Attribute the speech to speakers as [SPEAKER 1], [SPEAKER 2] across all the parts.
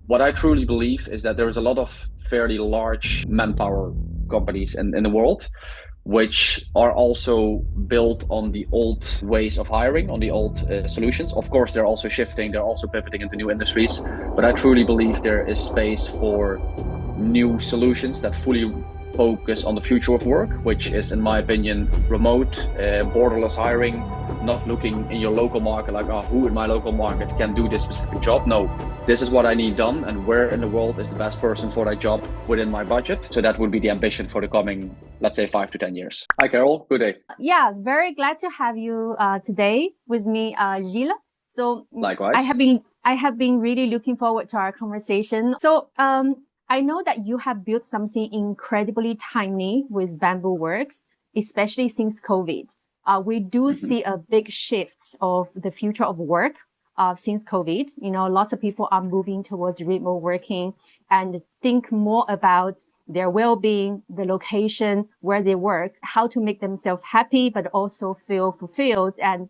[SPEAKER 1] What I truly believe is that there is a lot of fairly large manpower companies in the world, which are also built on the old ways of hiring, on the old solutions. Of course, they're also shifting, they're also pivoting into new industries, but I truly believe there is space for new solutions that fully focus on the future of work, which is, in my opinion, remote, borderless hiring, not looking in your local market like, oh, who in my local market can do this specific job? No, this is what I need done, and where in the world is the best person for that job within my budget? So that would be the ambition for the coming, let's say, 5 to 10 years. Hi, Carol. Good day.
[SPEAKER 2] Yeah, very glad to have you today with me, Gilles. So
[SPEAKER 1] Likewise.
[SPEAKER 2] I have been really looking forward to our conversation. I know that you have built something incredibly tiny with Bamboo Works, especially since COVID. We do
[SPEAKER 1] Mhm.
[SPEAKER 2] see a big shift of the future of work since COVID. You know, lots of people are moving towards remote working and think more about their well-being, the location where they work, how to make themselves happy, but also feel fulfilled and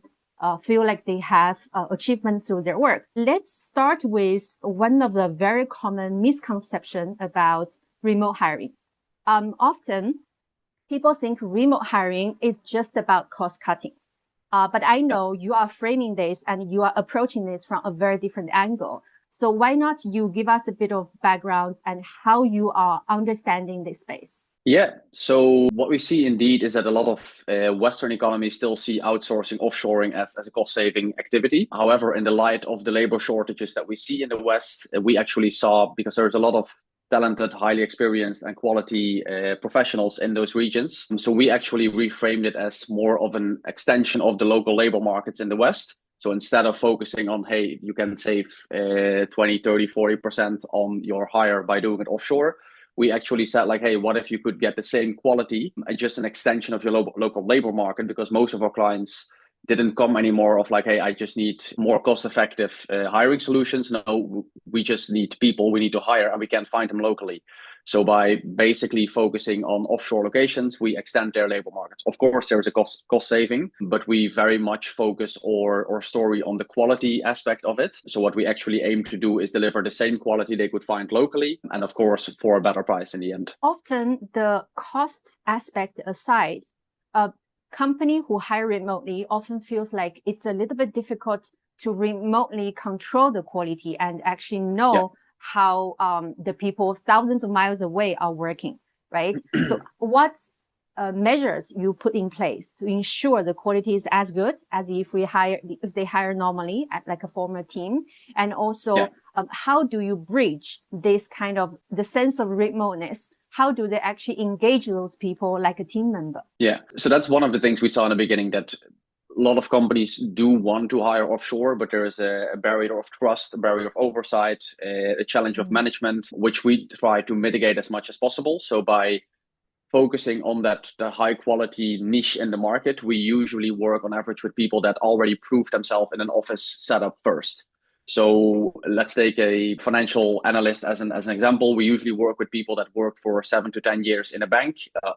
[SPEAKER 2] feel like they have achievements through their work. Let's start with one of the very common misconceptions about remote hiring. Often people think remote hiring is just about cost cutting. But I
[SPEAKER 1] Yeah.
[SPEAKER 2] know you are framing this and you are approaching this from a very different angle. So why not you give us a bit of background and how you are understanding this space?
[SPEAKER 1] Yeah. So what we see indeed is that a lot of Western economies still see outsourcing, offshoring as a cost-saving activity. However, in the light of the labor shortages that we see in the West, we actually saw, because there's a lot of talented, highly experienced and quality professionals in those regions. So we actually reframed it as more of an extension of the local labor markets in the West. So instead of focusing on, hey, you can save 20, 30, 40% on your hire by doing it offshore, we actually said like, hey, what if you could get the same quality and just an extension of your local labor market? Because most of our clients didn't come anymore of like, hey, I just need more cost effective hiring solutions. No, we just need people we need to hire and we can't find them locally. So by basically focusing on offshore locations, we extend their labor markets. Of course, there is a cost saving, but we very much focus our story on the quality aspect of it. So what we actually aim to do is deliver the same quality they could find locally, and of course for a better price in the end.
[SPEAKER 2] Often the cost aspect aside, a company who hire remotely often feels like it's a little bit difficult to remotely control the quality and actually
[SPEAKER 1] Yeah.
[SPEAKER 2] know how the people thousands of miles away are working, right? So what measures you put in place to ensure the quality is as good as if they hire normally at like a former team, and
[SPEAKER 1] Yeah.
[SPEAKER 2] also how do you bridge this kind of the sense of remoteness? How do they actually engage those people like a team member?
[SPEAKER 1] Yeah. So that's one of the things we saw in the beginning, that a lot of companies do want to hire offshore, but there is a barrier of trust, a barrier of oversight, a challenge of
[SPEAKER 2] Mm.
[SPEAKER 1] management, which we try to mitigate as much as possible. So by focusing on that the high quality niche in the market, we usually work on average with people that already prove themselves in an office setup first. So let's take a financial analyst as an example. We usually work with people that work for 7 to 10 years in a bank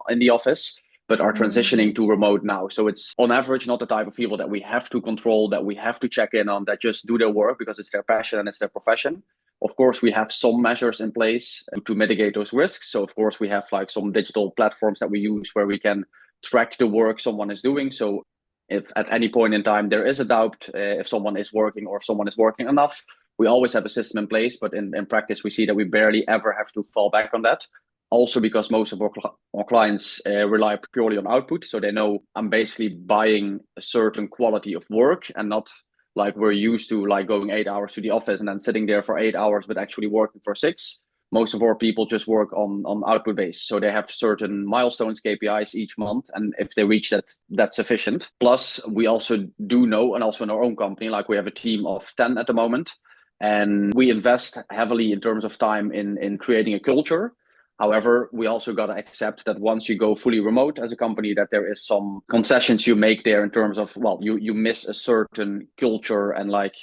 [SPEAKER 1] in the office, but are transitioning
[SPEAKER 2] Mm.
[SPEAKER 1] to remote now. So it's on average not the type of people that we have to control, that we have to check in on, that just do their work because it's their passion and it's their profession. Of course, we have some measures in place to mitigate those risks. So, of course, we have like some digital platforms that we use where we can track the work someone is doing. So, if at any point in time there is a doubt if someone is working or if someone is working enough, we always have a system in place. But in practice, we see that we barely ever have to fall back on that. Also, because most of our clients rely purely on output. So they know I'm basically buying a certain quality of work and not like we're used to, like going 8 hours to the office and then sitting there for 8 hours, but actually working for six. Most of our people just work on output base. So they have certain milestones, KPIs each month. And if they reach that, that's sufficient. Plus, we also do know, and also in our own company, like we have a team of 10 at the moment. And we invest heavily in terms of time in creating a culture. However, we also got to accept that once you go fully remote as a company, that there is some concessions you make there in terms of, well, you miss a certain culture and like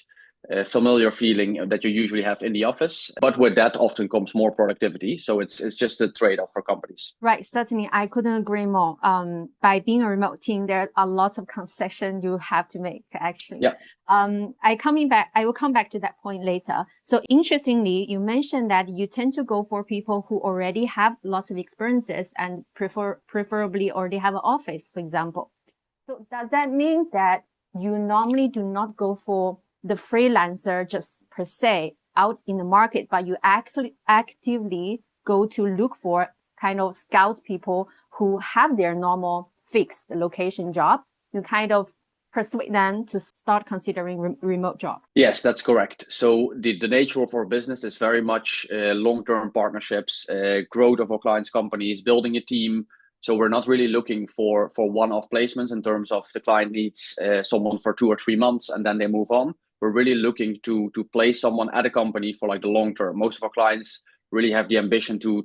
[SPEAKER 1] familiar feeling that you usually have in the office. But with that often comes more productivity. So it's just a trade-off for companies.
[SPEAKER 2] Right, certainly. I couldn't agree more. By being a remote team, there are lots of concessions you have to make, actually.
[SPEAKER 1] Yeah.
[SPEAKER 2] I will come back to that point later. So interestingly, you mentioned that you tend to go for people who already have lots of experiences and preferably already have an office, for example. So does that mean that you normally do not go for the freelancer just per se out in the market, but you actively go to look for kind of scout people who have their normal fixed location job? You kind of persuade them to start considering remote job.
[SPEAKER 1] Yes, that's correct. So the nature of our business is very much long-term partnerships, growth of our clients' companies, building a team. So we're not really looking for one-off placements in terms of the client needs someone for 2 or 3 months and then they move on. We're really looking to place someone at a company for like the long term. Most of our clients really have the ambition to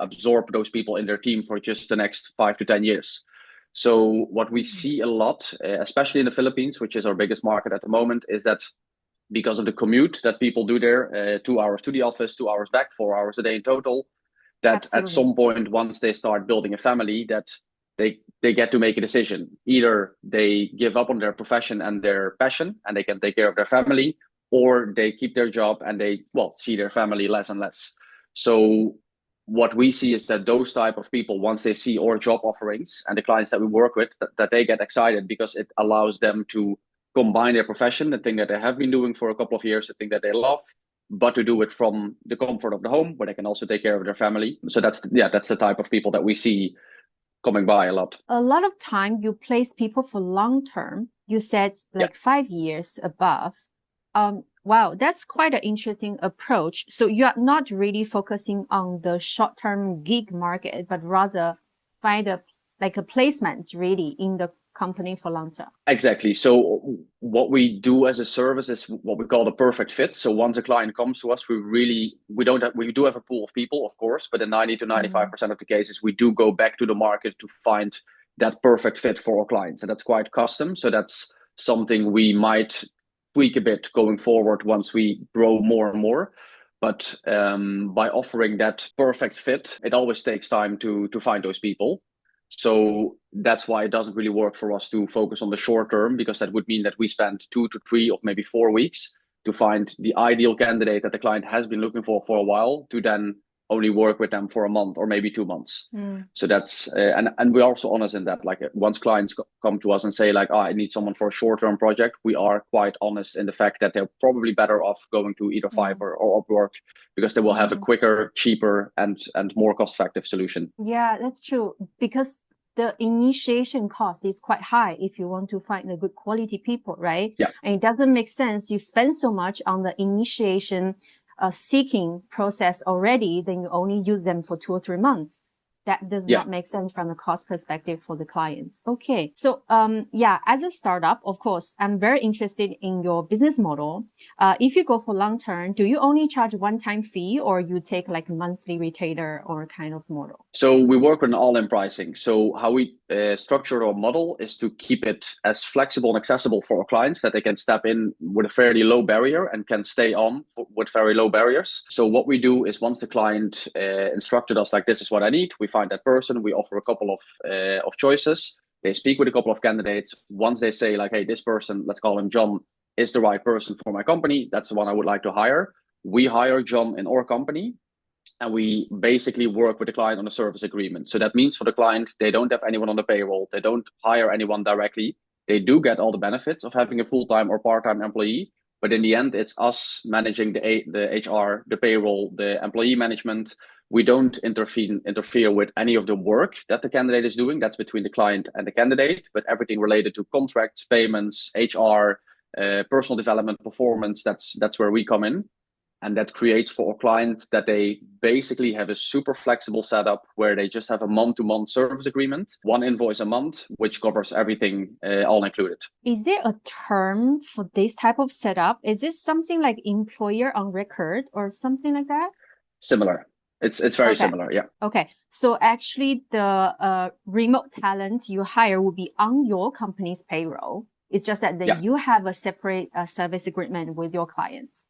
[SPEAKER 1] absorb those people in their team for just the next 5 to 10 years. So what we see a lot, especially in the Philippines, which is our biggest market at the moment, is that because of the commute that people do there, 2 hours to the office, 2 hours back, 4 hours a day in total, that
[SPEAKER 2] Absolutely.
[SPEAKER 1] at some point, once they start building a family, that they get to make a decision. Either they give up on their profession and their passion and they can take care of their family, or they keep their job and they see their family less and less. So what we see is that those type of people, once they see our job offerings and the clients that we work with, that they get excited because it allows them to combine their profession, the thing that they have been doing for a couple of years, the thing that they love, but to do it from the comfort of the home where they can also take care of their family. So that's the type of people that we see coming by a lot.
[SPEAKER 2] A lot of time you place people for long term. You said like 5 years above. Wow, that's quite an interesting approach. So you are not really focusing on the short-term gig market, but rather find a placement really in the company for long term.
[SPEAKER 1] Exactly. So what we do as a service is what we call the perfect fit. So once a client comes to us, we do have a pool of people, of course, but in 90 to 95% of the cases, we do go back to the market to find that perfect fit for our clients. And that's quite custom. So that's something we might tweak a bit going forward once we grow more and more. But by offering that perfect fit, it always takes time to find those people. So that's why it doesn't really work for us to focus on the short term, because that would mean that we spend 2 to 3 or maybe 4 weeks to find the ideal candidate that the client has been looking for a while, to then only work with them for a month or maybe 2 months. So that's and we're also honest in that. Like once clients come to us and say like, I need someone for a short-term project, we are quite honest in the fact that they're probably better off going to either Fiverr or Upwork, because they will have a quicker, cheaper, and more cost-effective solution.
[SPEAKER 2] Yeah, that's true. Because the initiation cost is quite high if you want to find the good quality people, right?
[SPEAKER 1] Yeah.
[SPEAKER 2] And it doesn't make sense. You spend so much on the initiation seeking process already, then you only use them for 2 or 3 months. That does not make sense from a cost perspective for the clients. Okay. So, as a startup, of course, I'm very interested in your business model. If you go for long term, do you only charge one-time fee or you take like a monthly retainer or kind of model?
[SPEAKER 1] So we work with an all-in pricing. So how we structure our model is to keep it as flexible and accessible for our clients, that they can step in with a fairly low barrier and can stay on with very low barriers. So what we do is, once the client instructed us like, this is what I need, we find that person, we offer a couple of choices. They speak with a couple of candidates. Once they say like, hey, this person, let's call him John, is the right person for my company, that's the one I would like to hire. We hire John in our company, and we basically work with the client on a service agreement. So that means for the client, they don't have anyone on the payroll. They don't hire anyone directly. They do get all the benefits of having a full-time or part-time employee. But in the end, it's us managing the HR, the payroll, the employee management. We don't interfere with any of the work that the candidate is doing. That's between the client and the candidate. But everything related to contracts, payments, HR, personal development, performance, that's where we come in. And that creates for a client that they basically have a super flexible setup where they just have a month-to-month service agreement, one invoice a month, which covers everything, all included.
[SPEAKER 2] Is there a term for this type of setup? Is this something like employer on record or something like that?
[SPEAKER 1] Similar. It's very similar, yeah.
[SPEAKER 2] Okay. So actually the remote talent you hire will be on your company's payroll. It's just that you have a separate service agreement with your clients.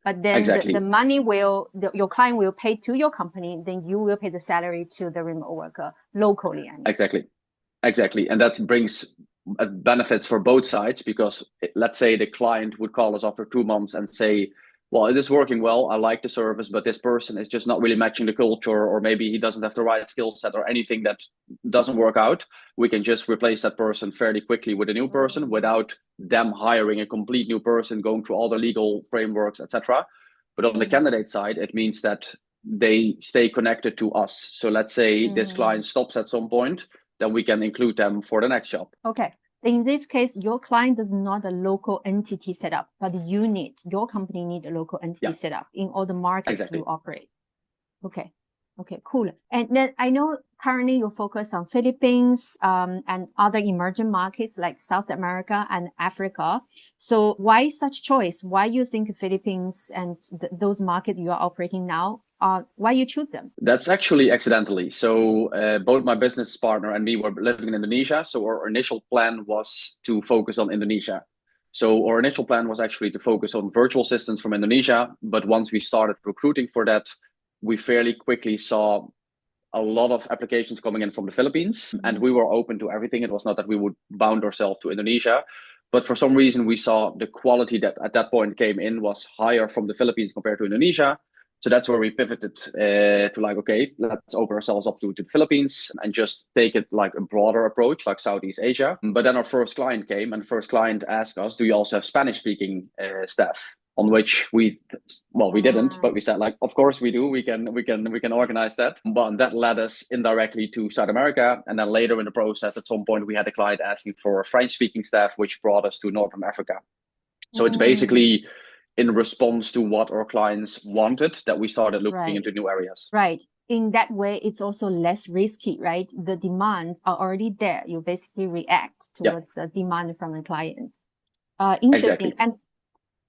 [SPEAKER 2] But then
[SPEAKER 1] Exactly.
[SPEAKER 2] the money your client will pay to your company, then you will pay the salary to the remote worker locally.
[SPEAKER 1] Exactly. And that brings benefits for both sides, because let's say the client would call us after 2 months and say, well, it is working well, I like the service, but this person is just not really matching the culture, or maybe he doesn't have the right skill set, or anything that doesn't work out. We can just replace that person fairly quickly with a new person without them hiring a complete new person, going through all the legal frameworks, etc. But on the candidate side, it means that they stay connected to us. So let's say this client stops at some point, then we can include them for the next job.
[SPEAKER 2] Okay. In this case, your client does not a local entity set up, but your company need a local entity set up in all the markets you operate. Okay. Okay, cool. And then I know currently you focus on Philippines and other emerging markets like South America and Africa. So why such choice? Why you think Philippines and those markets you are operating now? Why you choose them?
[SPEAKER 1] That's actually accidentally. So both my business partner and me were living in Indonesia. So our initial plan was to focus on Indonesia. So our initial plan was actually to focus on virtual assistants from Indonesia. But once we started recruiting for that, we fairly quickly saw a lot of applications coming in from the Philippines, and we were open to everything. It was not that we would bound ourselves to Indonesia, but for some reason we saw the quality that at that point came in was higher from the Philippines compared to Indonesia. So that's where we pivoted to like, okay, let's open ourselves up to the Philippines and just take it like a broader approach, like Southeast Asia. But then our first client came, and the first client asked us, do you also have Spanish speaking staff? On which we didn't, but we said like, of course we do. We can organize that. But that led us indirectly to South America, and then later in the process, at some point, we had a client asking for French-speaking staff, which brought us to Northern Africa. So it's basically in response to what our clients wanted that we started looking into new areas.
[SPEAKER 2] Right. In that way, it's also less risky, right? The demands are already there. You basically react towards the demand from the client. Interesting.
[SPEAKER 1] Exactly.
[SPEAKER 2] And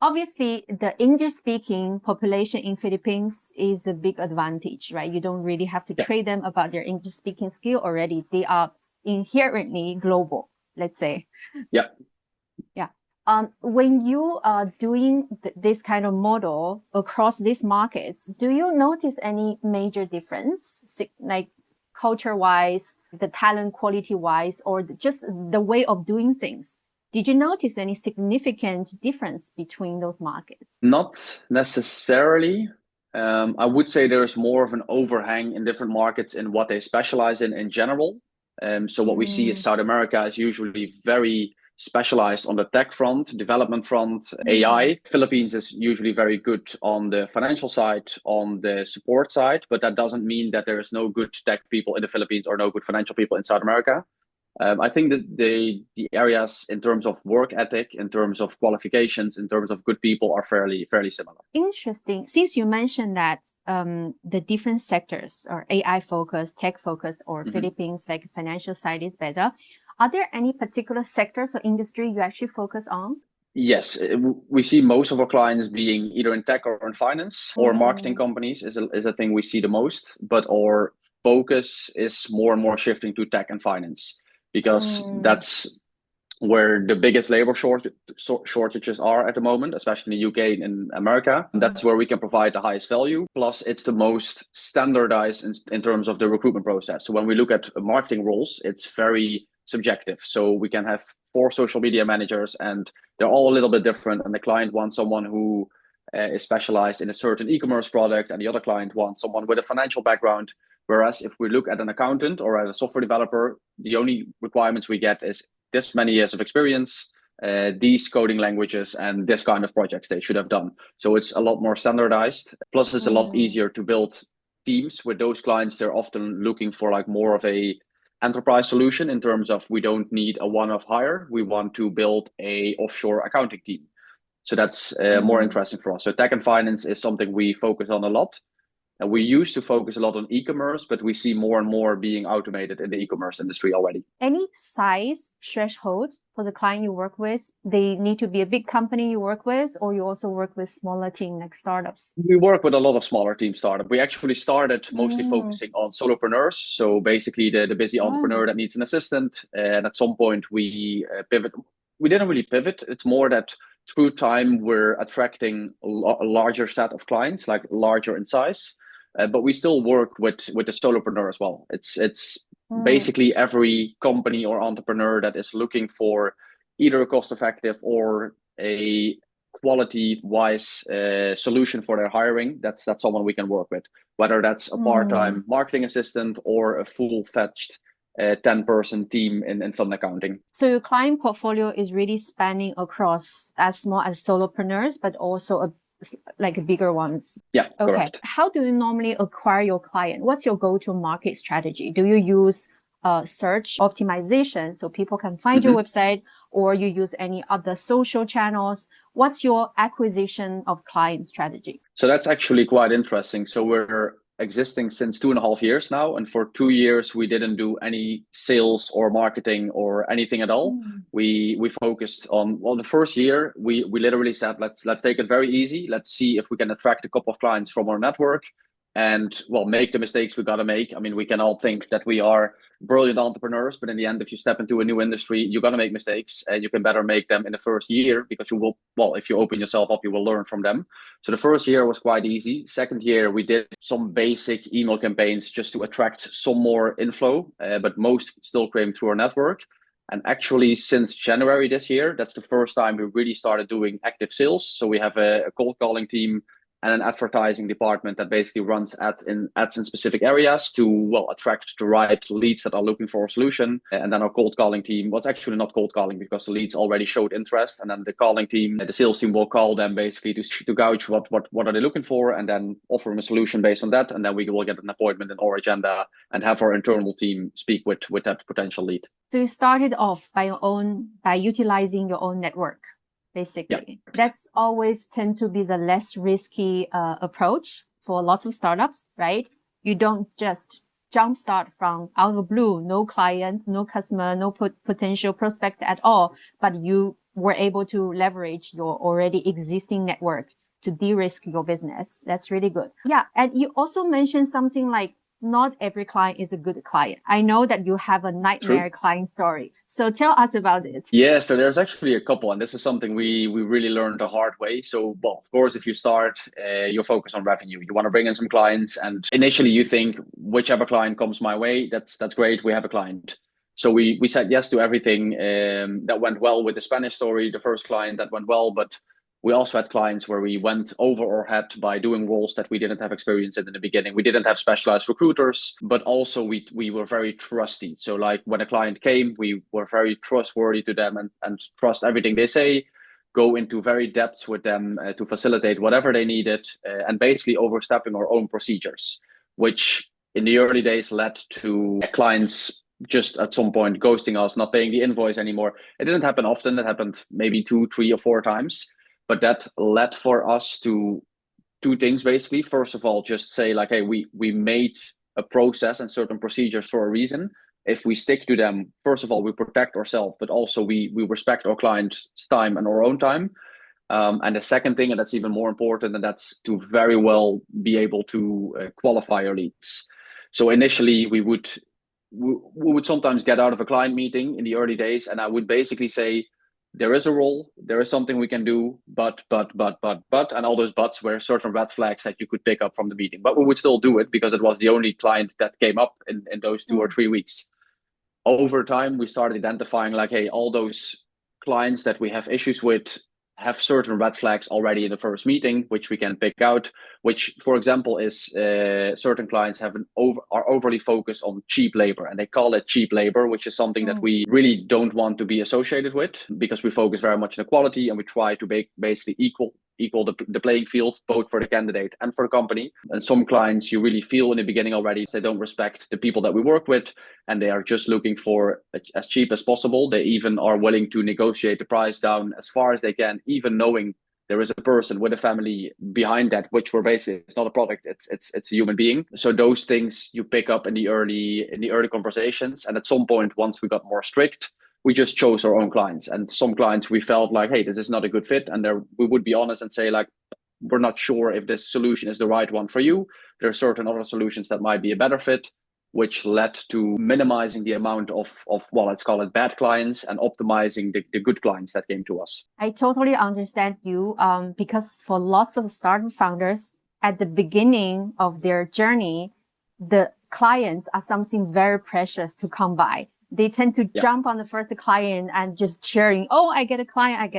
[SPEAKER 2] obviously, the English-speaking population in Philippines is a big advantage, right? You don't really have to train them about their English-speaking skill already. They are inherently global, let's say.
[SPEAKER 1] Yeah.
[SPEAKER 2] When you are doing this kind of model across these markets, do you notice any major difference, like culture-wise, the talent quality-wise, or just the way of doing things? Did you notice any significant difference between those markets?
[SPEAKER 1] Not necessarily. I would say there's more of an overhang in different markets in what they specialize in general. So what we see is South America is usually very specialized on the tech front, development front, AI. Philippines is usually very good on the financial side, on the support side, but that doesn't mean that there is no good tech people in the Philippines or no good financial people in South America. I think that the areas in terms of work ethic, in terms of qualifications, in terms of good people are fairly similar.
[SPEAKER 2] Interesting. Since you mentioned that the different sectors are AI focused, tech focused, or Philippines like financial side is better, are there any particular sectors or industry you actually focus on?
[SPEAKER 1] Yes, we see most of our clients being either in tech or in finance, or marketing companies is a thing we see the most, but our focus is more and more shifting to tech and finance, because that's where the biggest labor shortages are at the moment, especially in the UK and in America. And that's where we can provide the highest value. Plus, it's the most standardized in terms of the recruitment process. So when we look at marketing roles, it's very subjective. So we can have 4 social media managers, and they're all a little bit different. And the client wants someone who is specialized in a certain e-commerce product, and the other client wants someone with a financial background. Whereas if we look at an accountant or at a software developer, the only requirements we get is this many years of experience, these coding languages, and this kind of projects they should have done. So it's a lot more standardized. Plus, it's a lot easier to build teams with those clients. They're often looking for like more of a enterprise solution in terms of, we don't need a one-off hire. We want to build a offshore accounting team. So that's more interesting for us. So tech and finance is something we focus on a lot. And we used to focus a lot on e-commerce, but we see more and more being automated in the e-commerce industry already.
[SPEAKER 2] Any size threshold for the client you work with? They need to be a big company you work with, or you also work with smaller team like startups?
[SPEAKER 1] We work with a lot of smaller team startups. We actually started mostly focusing on solopreneurs. So basically the busy entrepreneur that needs an assistant. And at some point we pivot. we didn't really pivot. It's more that through time we're attracting a larger set of clients, like larger in size, but we still work with the solopreneur as well. It's basically every company or entrepreneur that is looking for either a cost-effective or a quality-wise solution for their hiring. That's someone we can work with, whether that's a part-time marketing assistant or a full-fledged 10-person team in fund accounting.
[SPEAKER 2] So your client portfolio is really spanning across as small as solopreneurs, but also like bigger ones.
[SPEAKER 1] Yeah,
[SPEAKER 2] okay.
[SPEAKER 1] Correct.
[SPEAKER 2] How do you normally acquire your client? What's your go-to market strategy? Do you use search optimization so people can find your website, or you use any other social channels? What's your acquisition of client strategy?
[SPEAKER 1] So that's actually quite interesting. So we're existing since 2.5 years now, and for 2 years we didn't do any sales or marketing or anything at all. We focused on, well, the first year we literally said, let's take it very easy. Let's see if we can attract a couple of clients from our network, and well, make the mistakes we got to make. I mean, we can all think that we are brilliant entrepreneurs, but in the end, if you step into a new industry, you're going to make mistakes, and you can better make them in the first year, because you will, well, if you open yourself up, you will learn from them. So the first year was quite easy. Second year, we did some basic email campaigns just to attract some more inflow, but most still came through our network. And actually, since January this year, that's the first time we really started doing active sales. So we have a cold calling team and an advertising department that basically runs ads in specific areas to, well, attract the right leads that are looking for a solution. And then our cold calling team, well, it's actually not cold calling because the leads already showed interest. And then the calling team, the sales team will call them basically to gauge what are they looking for, and then offer them a solution based on that. And then we will get an appointment in our agenda and have our internal team speak with that potential lead.
[SPEAKER 2] So you started off by utilizing your own network. Basically, that's always tend to be the less risky approach for lots of startups, right? You don't just jumpstart from out of the blue, no client, no customer, no potential prospect at all, but you were able to leverage your already existing network to de-risk your business. That's really good. Yeah, and you also mentioned something like, not every client is a good client. I know that you have a nightmare client story. So tell us about it.
[SPEAKER 1] Yeah, so there's actually a couple, and this is something we really learned the hard way. So, well, of course, if you start, you focus on revenue. You want to bring in some clients, and initially you think, whichever client comes my way, that's great. We have a client. So we said yes to everything that went well with the Spanish story, the first client that went well, but we also had clients where we went over our head by doing roles that we didn't have experience in the beginning. We didn't have specialized recruiters, but also we were very trusty. So like when a client came, we were very trustworthy to them and trust everything they say, go into very depth with them to facilitate whatever they needed, and basically overstepping our own procedures, which in the early days led to clients just at some point ghosting us, not paying the invoice anymore. It didn't happen often. It happened maybe 2, 3, or 4 times. But that led for us to 2 things, basically. First of all, just say like, hey, we made a process and certain procedures for a reason. If we stick to them, first of all, we protect ourselves, but also we respect our clients' time and our own time. And the second thing, and that's even more important, and that's to very well be able to qualify our leads. So initially, we would sometimes get out of a client meeting in the early days, and I would basically say, there is a role, there is something we can do, but, and all those buts were certain red flags that you could pick up from the meeting. But we would still do it because it was the only client that came up in those 2 or 3 weeks. Over time, we started identifying like, hey, all those clients that we have issues with have certain red flags already in the first meeting, which we can pick out, which, for example, is certain clients are overly focused on cheap labor, and they call it cheap labor, which is something that we really don't want to be associated with, because we focus very much on the quality, and we try to basically equal the playing field, both for the candidate and for the company. And some clients you really feel in the beginning already, they don't respect the people that we work with, and they are just looking for as cheap as possible. They even are willing to negotiate the price down as far as they can, even knowing there is a person with a family behind that, which we're basically, it's not a product, it's a human being. So those things you pick up in the early conversations. And at some point, once we got more strict, we just chose our own clients. And some clients we felt like, hey, this is not a good fit. And there we would be honest and say like, we're not sure if this solution is the right one for you. There are certain other solutions that might be a better fit. which led to minimizing the amount of well, let's call it bad clients and optimizing the good clients that came to us.
[SPEAKER 2] I totally understand you, because for lots of startup founders, at the beginning of their journey, the clients are something very precious to come by. They tend to jump on the first client and just cheering, oh, I get a client.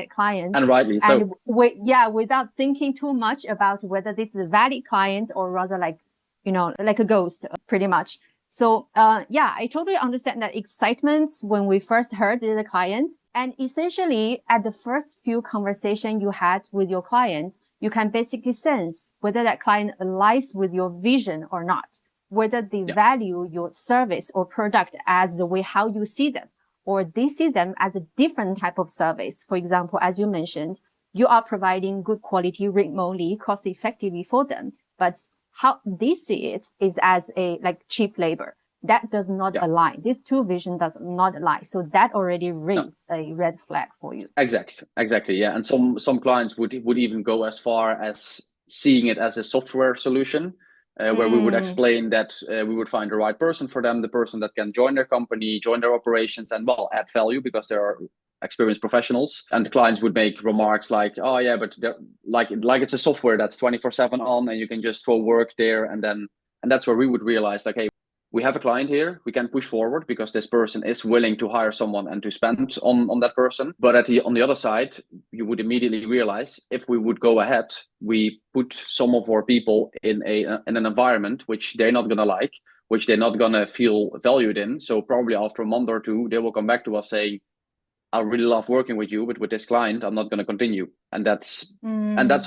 [SPEAKER 1] And rightly so.
[SPEAKER 2] And without thinking too much about whether this is a valid client or rather like a ghost, pretty much. So I totally understand that excitement when we first heard the client. And essentially, at the first few conversations you had with your client, you can basically sense whether that client aligns with your vision or not, whether they value your service or product as the way how you see them, or they see them as a different type of service. For example, as you mentioned, you are providing good quality remotely, cost effectively for them, but how they see it is as a cheap labor. That does not align. These two visions does not align. So that already raised a red flag for you.
[SPEAKER 1] Exactly. Yeah. And some clients would even go as far as seeing it as a software solution, where we would explain that we would find the right person for them, the person that can join their company, join their operations, and add value because there are experienced professionals. And the clients would make remarks like, oh yeah, but like it's a software that's 24/7 on and you can just throw work there. And that's where we would realize like, hey, we have a client here, we can push forward because this person is willing to hire someone and to spend on that person. But on the other side, you would immediately realize if we would go ahead, we put some of our people in an environment which they're not gonna like, which they're not gonna feel valued in. So probably after a month or two, they will come back to us saying, I really love working with you, but with this client, I'm not going to continue. And that's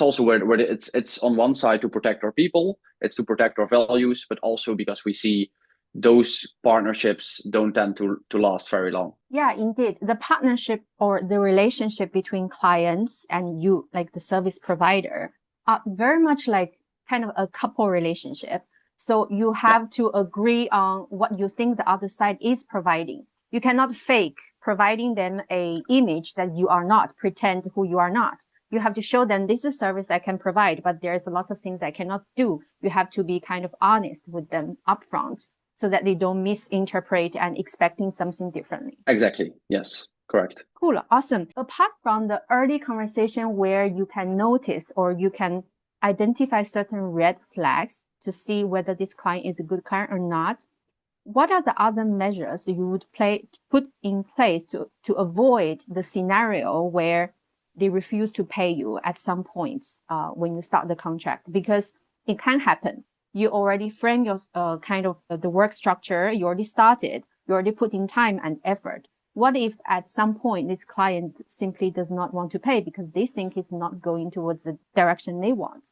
[SPEAKER 1] also where it's on one side to protect our people, it's to protect our values, but also because we see those partnerships don't tend to last very long.
[SPEAKER 2] Yeah, indeed. The partnership or the relationship between clients and you, like the service provider, are very much like kind of a couple relationship. So you have to agree on what you think the other side is providing. You cannot fake providing them a image that you are not, pretend who you are not. You have to show them this is a service I can provide, but there's a lot of things I cannot do. You have to be kind of honest with them upfront so that they don't misinterpret and expecting something differently.
[SPEAKER 1] Exactly. Yes, correct.
[SPEAKER 2] Cool. Awesome. Apart from the early conversation where you can notice or you can identify certain red flags to see whether this client is a good client or not, what are the other measures you would put in place to avoid the scenario where they refuse to pay you at some point when you start the contract? Because it can happen. You already frame your the work structure. You already started. You already put in time and effort. What if at some point this client simply does not want to pay because they think it's not going towards the direction they want?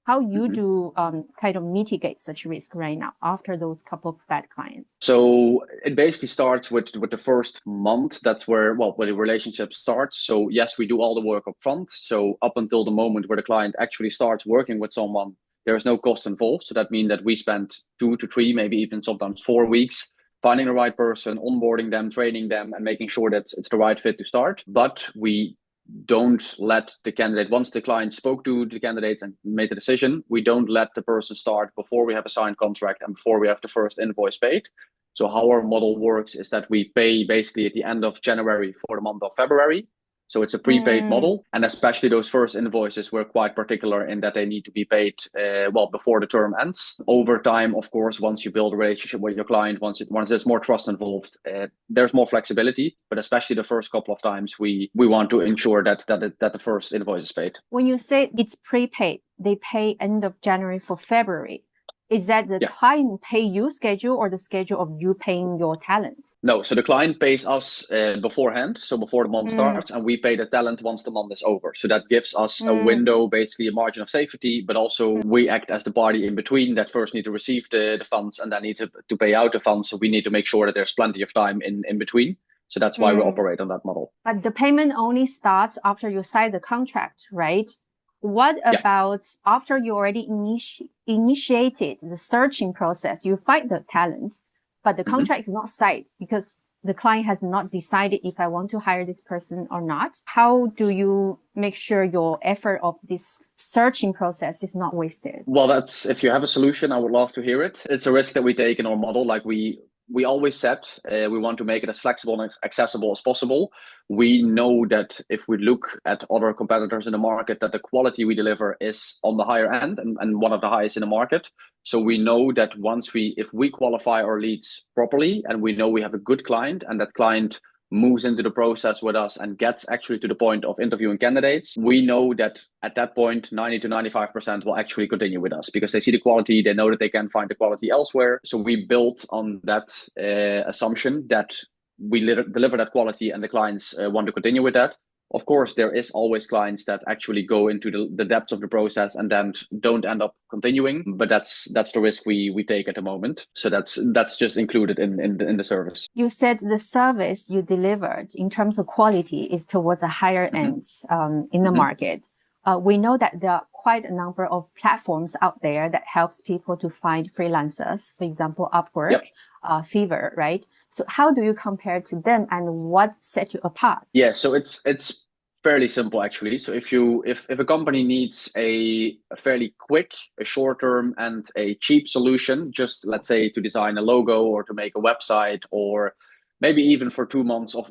[SPEAKER 2] How you do kind of mitigate such risk right now after those couple of bad clients?
[SPEAKER 1] So it basically starts with the first month. That's where the relationship starts. So yes, we do all the work up front. So up until the moment where the client actually starts working with someone, there is no cost involved. So that means that we spend 2 to 3, maybe even sometimes 4 weeks finding the right person, onboarding them, training them, and making sure that it's the right fit to start. But we don't let the candidate, once the client spoke to the candidates and made the decision, we don't let the person start before we have a signed contract and before we have the first invoice paid. So how our model works is that we pay basically at the end of January for the month of February. So it's a prepaid model. And especially those first invoices, we're quite particular in that they need to be paid before the term ends. Over time, of course, once you build a relationship with your client, once there's more trust involved, there's more flexibility. But especially the first couple of times, we want to ensure that the first invoice is paid.
[SPEAKER 2] When you say it's prepaid, they pay end of January for February. Is that the client pay you schedule or the schedule of you paying your talent?
[SPEAKER 1] No, so the client pays us beforehand, so before the month starts, and we pay the talent once the month is over. So that gives us a window, basically a margin of safety, but also we act as the party in between that first need to receive the funds and then need to pay out the funds. So we need to make sure that there's plenty of time in between. So that's why we operate on that model.
[SPEAKER 2] But the payment only starts after you sign the contract, right? What about after you already initiated the searching process? You find the talent, but the contract is not signed because the client has not decided if I want to hire this person or not. How do you make sure your effort of this searching process is not wasted?
[SPEAKER 1] Well, that's, if you have a solution, I would love to hear it. It's a risk that we take in our model. Like we always said, we want to make it as flexible and accessible as possible. We know that if we look at other competitors in the market, that the quality we deliver is on the higher end and one of the highest in the market. So we know that if we qualify our leads properly, and we know we have a good client, and that client moves into the process with us and gets actually to the point of interviewing candidates, we know that at that point, 90 to 95% will actually continue with us because they see the quality, they know that they can find the quality elsewhere. So we built on that assumption that we deliver that quality and the clients want to continue with that. Of course, there is always clients that actually go into the depths of the process and then don't end up continuing, but that's the risk we take at the moment. So that's just included in the service.
[SPEAKER 2] You said the service you delivered in terms of quality is towards a higher end in the market. We know that there are quite a number of platforms out there that helps people to find freelancers, for example, Upwork, Fiverr, right? So how do you compare to them and what sets you apart?
[SPEAKER 1] Yeah, so it's fairly simple actually. So if a company needs a fairly quick, a short term and a cheap solution, just let's say to design a logo or to make a website or maybe even for 2 months of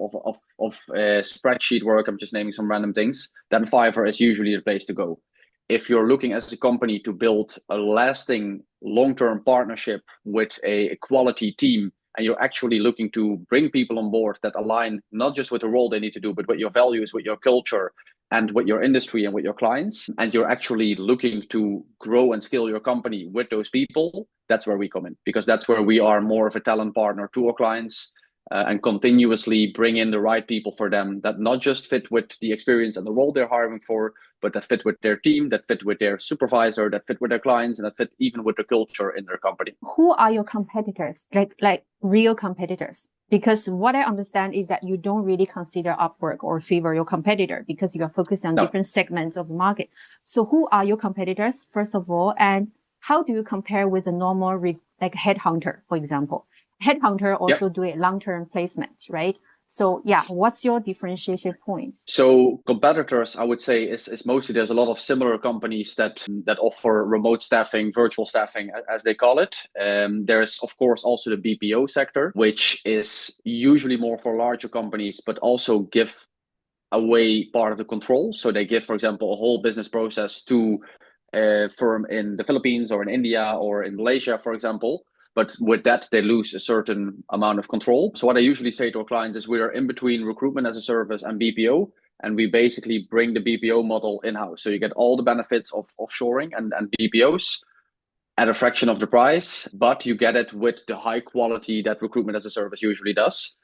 [SPEAKER 1] spreadsheet work, I'm just naming some random things, then Fiverr is usually the place to go. If you're looking as a company to build a lasting long-term partnership with a quality team, and you're actually looking to bring people on board that align not just with the role they need to do, but with your values, with your culture, and with your industry and with your clients, and you're actually looking to grow and scale your company with those people, that's where we come in, because that's where we are more of a talent partner to our clients. And continuously bring in the right people for them that not just fit with the experience and the role they're hiring for, but that fit with their team, that fit with their supervisor, that fit with their clients, and that fit even with the culture in their company.
[SPEAKER 2] Who are your competitors, like real competitors? Because what I understand is that you don't really consider Upwork or Fiverr your competitor because you are focused on different segments of the market. So who are your competitors, first of all, and how do you compare with a normal like headhunter, for example? Headhunter also do a long-term placements, right? So yeah, what's your differentiation point?
[SPEAKER 1] So competitors, I would say, is mostly there's a lot of similar companies that offer remote staffing, virtual staffing, as they call it. There's of course also the BPO sector, which is usually more for larger companies, but also give away part of the control. So they give, for example, a whole business process to a firm in the Philippines or in India or in Malaysia, for example. But with that, they lose a certain amount of control. So what I usually say to our clients is we are in between recruitment as a service and BPO, and we basically bring the BPO model in-house. So you get all the benefits of offshoring and BPOs at a fraction of the price, but you get it with the high quality that recruitment as a service usually does.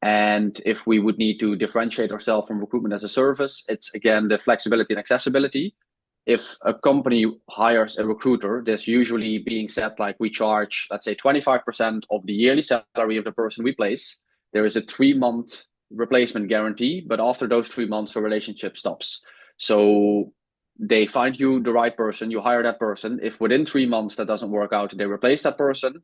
[SPEAKER 1] And if we would need to differentiate ourselves from recruitment as a service, it's again the flexibility and accessibility. If a company hires a recruiter, there's usually being said like we charge, let's say 25% of the yearly salary of the person we place. There is a 3-month replacement guarantee, but after those 3 months, the relationship stops. So they find you the right person, you hire that person. If within 3 months that doesn't work out, they replace that person.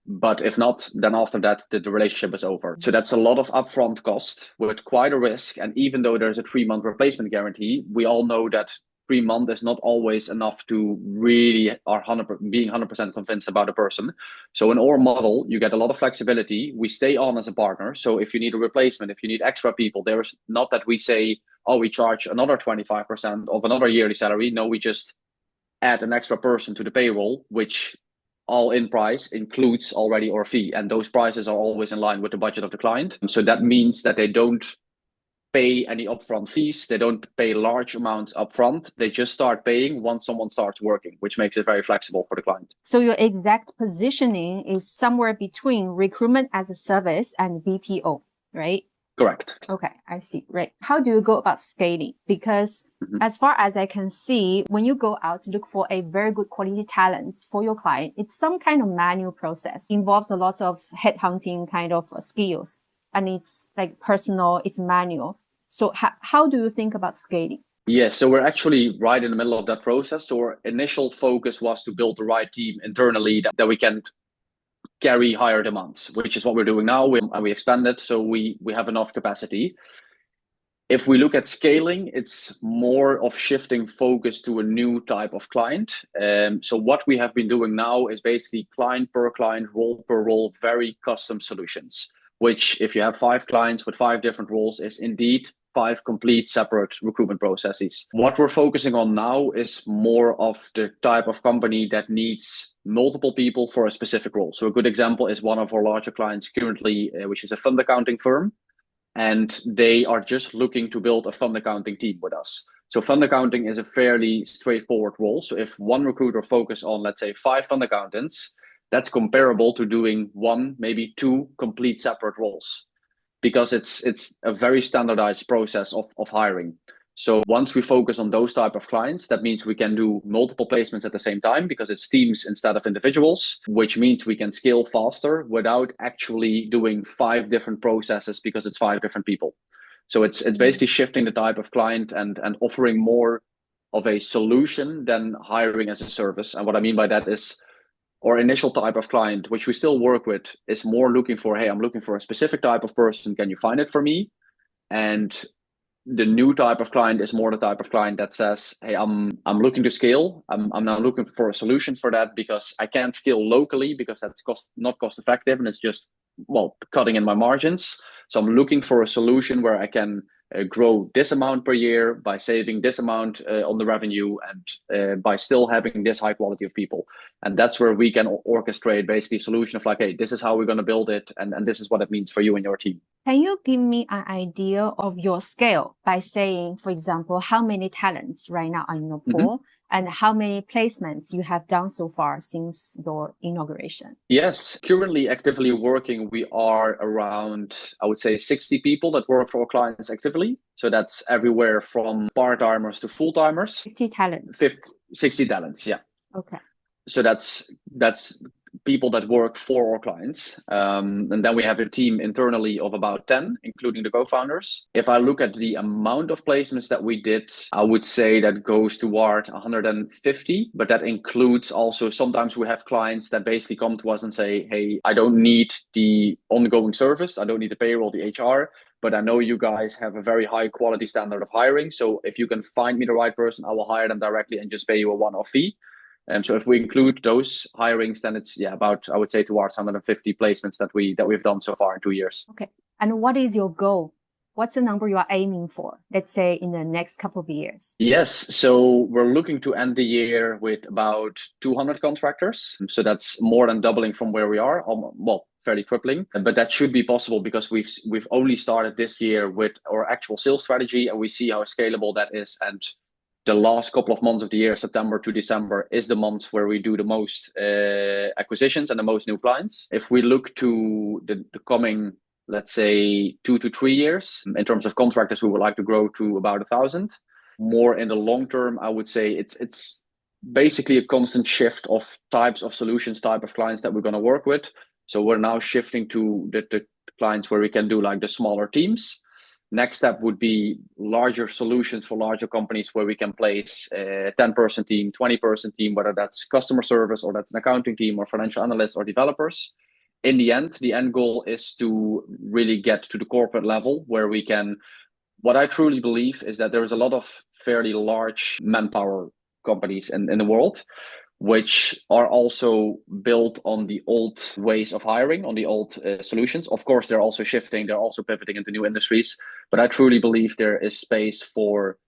[SPEAKER 1] But if not, then after that, the relationship is over. So that's a lot of upfront cost with quite a risk. And even though there's a 3-month replacement guarantee, we all know that 3 months is not always enough to really are being 100% convinced about a person. So in our model, you get a lot of flexibility. We stay on as a partner. So if you need a replacement, if you need extra people, there's not that we say, oh, we charge another 25% of another yearly salary. No, we just add an extra person to the payroll, which all in price includes already our fee. And those prices are always in line with the budget of the client. So that means that they don't pay any upfront fees. They don't pay large amounts upfront. They just start paying once someone starts working, which makes it very flexible for the client.
[SPEAKER 2] So your exact positioning is somewhere between recruitment as a service and BPO, right?
[SPEAKER 1] Correct.
[SPEAKER 2] Okay, I see. Right. How do you go about scaling? Because as far as I can see, when you go out to look for a very good quality talents for your client, it's some kind of manual process. It involves a lot of headhunting kind of skills, and it's like personal, it's manual. So how do you think about scaling?
[SPEAKER 1] Yeah, so we're actually right in the middle of that process. So our initial focus was to build the right team internally that we can carry higher demands, which is what we're doing now. We expanded, so we have enough capacity. If we look at scaling, it's more of shifting focus to a new type of client. So what we have been doing now is basically client per client, role per role, very custom solutions, which if you have 5 clients with 5 different roles is indeed 5 complete separate recruitment processes. What we're focusing on now is more of the type of company that needs multiple people for a specific role. So a good example is one of our larger clients currently, which is a fund accounting firm. And they are just looking to build a fund accounting team with us. So fund accounting is a fairly straightforward role. So if one recruiter focuses on, let's say, 5 fund accountants, that's comparable to doing 1, maybe 2 complete separate roles, because it's a very standardized process of hiring. So once we focus on those type of clients, that means we can do multiple placements at the same time because it's teams instead of individuals, which means we can scale faster without actually doing 5 different processes because it's 5 different people. So it's basically shifting the type of client and offering more of a solution than hiring as a service. And what I mean by that is our initial type of client, which we still work with, is more looking for, hey, I'm looking for a specific type of person. Can you find it for me? And the new type of client is more the type of client that says, hey, I'm looking to scale. I'm now looking for a solution for that because I can't scale locally because that's not cost effective and it's just, cutting in my margins. So I'm looking for a solution where I can grow this amount per year by saving this amount on the revenue and by still having this high quality of people. And that's where we can orchestrate basically a solution of like, hey, this is how we're going to build it. And this is what it means for you and your team.
[SPEAKER 2] Can you give me an idea of your scale by saying, for example, how many talents right now are in your pool and how many placements you have done so far since your inauguration?
[SPEAKER 1] Yes, currently actively working, we are around, I would say, 60 people that work for our clients actively. So that's everywhere from part-timers to full-timers.
[SPEAKER 2] 60 talents.
[SPEAKER 1] 60 talents, yeah.
[SPEAKER 2] Okay.
[SPEAKER 1] So that's people that work for our clients. And then we have a team internally of about 10, including the co-founders. If I look at the amount of placements that we did, I would say that goes toward 150, but that includes also sometimes we have clients that basically come to us and say, hey, I don't need the ongoing service. I don't need the payroll, the HR, but I know you guys have a very high quality standard of hiring. So if you can find me the right person, I will hire them directly and just pay you a one-off fee. So if we include those hirings, then it's about, I would say, towards 150 placements that we've done so far in 2 years.
[SPEAKER 2] Okay. And what is your goal? What's the number you are aiming for, let's say, in the next couple of years?
[SPEAKER 1] Yes. So we're looking to end the year with about 200 contractors. So that's more than doubling from where we are, fairly crippling. But that should be possible because we've only started this year with our actual sales strategy and we see how scalable that is. And the last couple of months of the year, September to December, is the months where we do the most acquisitions and the most new clients. If we look to the coming, let's say, 2 to 3 years, in terms of contractors who would like to grow to about 1,000, more in the long term, I would say it's basically a constant shift of types of solutions, type of clients that we're going to work with. So we're now shifting to the clients where we can do like the smaller teams. Next step would be larger solutions for larger companies where we can place a 10-person team, 20-person team, whether that's customer service or that's an accounting team or financial analysts or developers. In the end goal is to really get to the corporate level where we can, what I truly believe is that there is a lot of fairly large manpower companies in the world, which are also built on the old ways of hiring, on the old solutions. Of course, they're also shifting, they're also pivoting into new industries, but I truly believe there is space for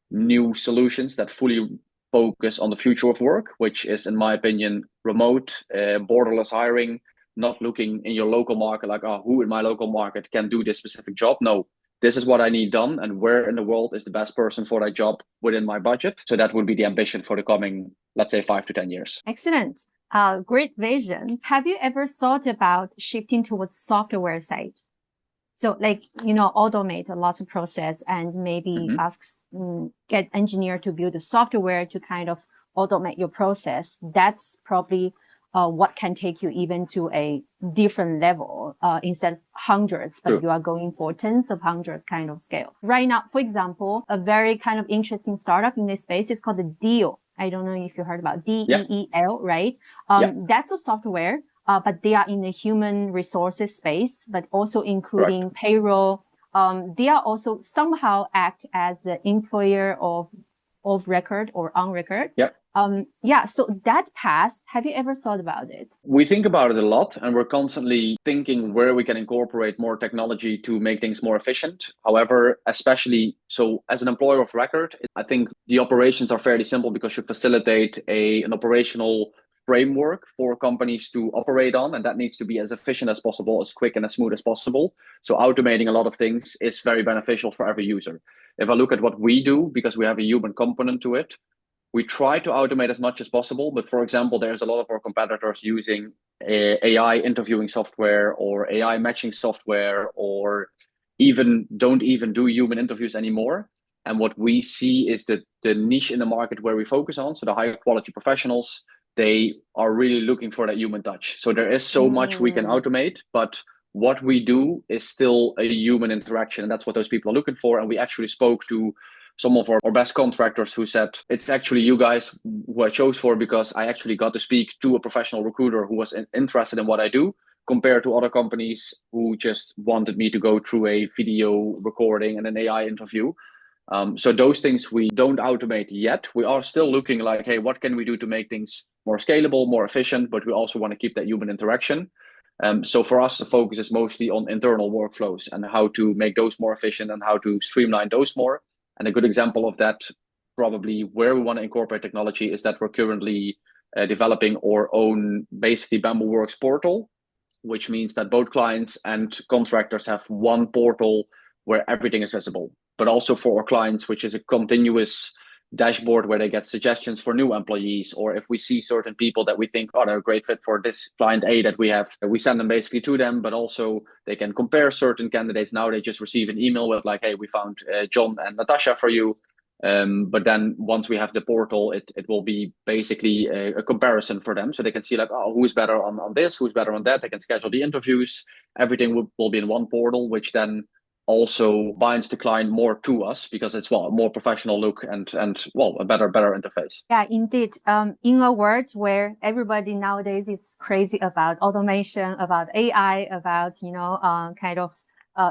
[SPEAKER 1] new solutions that fully focus on the future of work, which is, in my opinion, remote, borderless hiring, not looking in your local market like, who in my local market can do this specific job? No, this is what I need done and where in the world is the best person for that job within my budget. So that would be the ambition for the coming, let's say, 5 to 10 years.
[SPEAKER 2] Excellent. Great vision. Have you ever thought about shifting towards software side? So automate lots of process and maybe get engineer to build a software to kind of automate your process. That's probably what can take you even to a different level instead of hundreds, but you are going for tens of hundreds kind of scale. Right now, for example, a very kind of interesting startup in this space is called the Deal. I don't know if you heard about DEEL, right? That's a software but they are in the human resources space, but also including
[SPEAKER 1] Correct.
[SPEAKER 2] payroll. They are also somehow act as the employer of record or on record.
[SPEAKER 1] Yeah.
[SPEAKER 2] So that path, have you ever thought about it?
[SPEAKER 1] We think about it a lot, and we're constantly thinking where we can incorporate more technology to make things more efficient. However, especially so as an employer of record, I think the operations are fairly simple because you facilitate an operational framework for companies to operate on, and that needs to be as efficient as possible, as quick and as smooth as possible. So automating a lot of things is very beneficial for every user. If I look at what we do, because we have a human component to it, we try to automate as much as possible. But for example, there's a lot of our competitors using AI interviewing software or AI matching software, or don't even do human interviews anymore. And what we see is that the niche in the market where we focus on, so the high quality professionals, they are really looking for that human touch. So there is so much we can automate, but what we do is still a human interaction. And that's what those people are looking for. And we actually spoke to some of our best contractors who said, it's actually you guys who I chose for, because I actually got to speak to a professional recruiter who was interested in what I do, compared to other companies who just wanted me to go through a video recording and an AI interview. So those things we don't automate yet. We are still looking like, hey, what can we do to make things more scalable, more efficient, but we also want to keep that human interaction. So for us, the focus is mostly on internal workflows and how to make those more efficient and how to streamline those more. And a good example of that, probably where we want to incorporate technology, is that we're currently developing our own, basically, BambooWorks portal, which means that both clients and contractors have one portal where everything is visible. But also for our clients, which is a continuous dashboard where they get suggestions for new employees, or if we see certain people that we think, oh, they're a great fit for this client A that we have, we send them basically to them, but also they can compare certain candidates. Now they just receive an email with like, hey, we found John and Natasha for you. But then once we have the portal, it will be basically a comparison for them. So they can see like, oh, who's better on this, who's better on that. They can schedule the interviews. Everything will be in one portal, which then also binds the client more to us, because it's a more professional look and a better interface.
[SPEAKER 2] Yeah, indeed. In a world where everybody nowadays is crazy about automation, about AI, about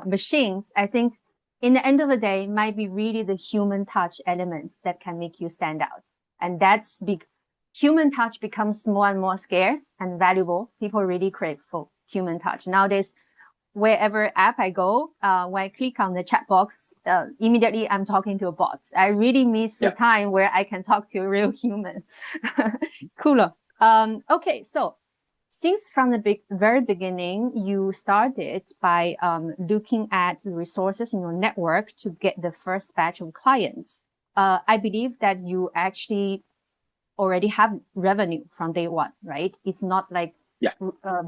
[SPEAKER 2] machines, I think in the end of the day, might be really the human touch elements that can make you stand out. And that's big. Human touch becomes more and more scarce and valuable. People really crave for human touch nowadays. Wherever app I go, when I click on the chat box, immediately I'm talking to a bot. I really miss the time where I can talk to a real human. Cooler. Okay, so since from the very beginning, you started by looking at the resources in your network to get the first batch of clients. I believe that you actually already have revenue from day one, right? It's not like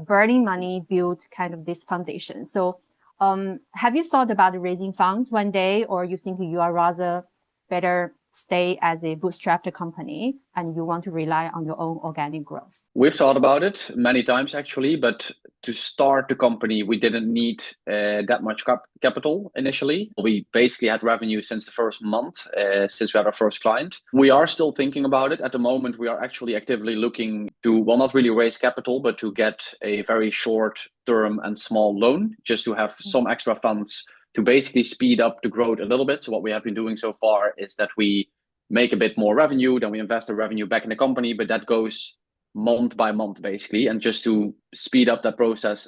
[SPEAKER 2] burning money built kind of this foundation. So have you thought about raising funds one day, or you think you are rather better stay as a bootstrapped company and you want to rely on your own organic growth?
[SPEAKER 1] We've thought about it many times actually, but to start the company, we didn't need that much capital initially. We basically had revenue since the first month, since we had our first client. We are still thinking about it. At the moment, we are actually actively looking to, not really raise capital, but to get a very short term and small loan, just to have some extra funds to basically speed up the growth a little bit. So what we have been doing so far is that we make a bit more revenue, then we invest the revenue back in the company, but that goes month by month basically. And just to speed up that process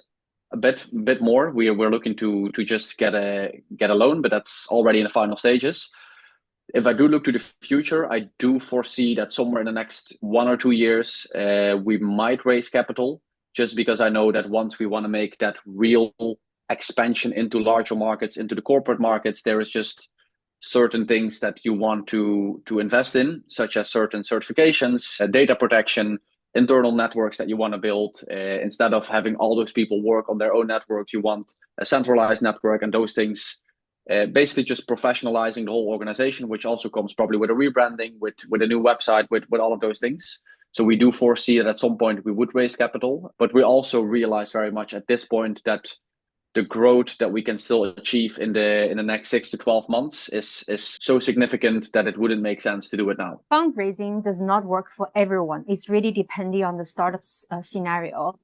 [SPEAKER 1] a bit more, we're looking to just get a loan, but that's already in the final stages. If I do look to the future, I do foresee that somewhere in the next 1 or 2 years, we might raise capital, just because I know that once we want to make that real expansion into larger markets, into the corporate markets, there is just certain things that you want to invest in, such as certain certifications, data protection, internal networks that you want to build. Instead of having all those people work on their own networks, you want a centralized network, and those things, basically just professionalizing the whole organization, which also comes probably with a rebranding, with a new website, with all of those things. So we do foresee that at some point we would raise capital, but we also realize very much at this point that the growth that we can still achieve in the next 6 to 12 months is so significant that it wouldn't make sense to do it now.
[SPEAKER 2] Fundraising does not work for everyone. It's really depending on the startup scenario.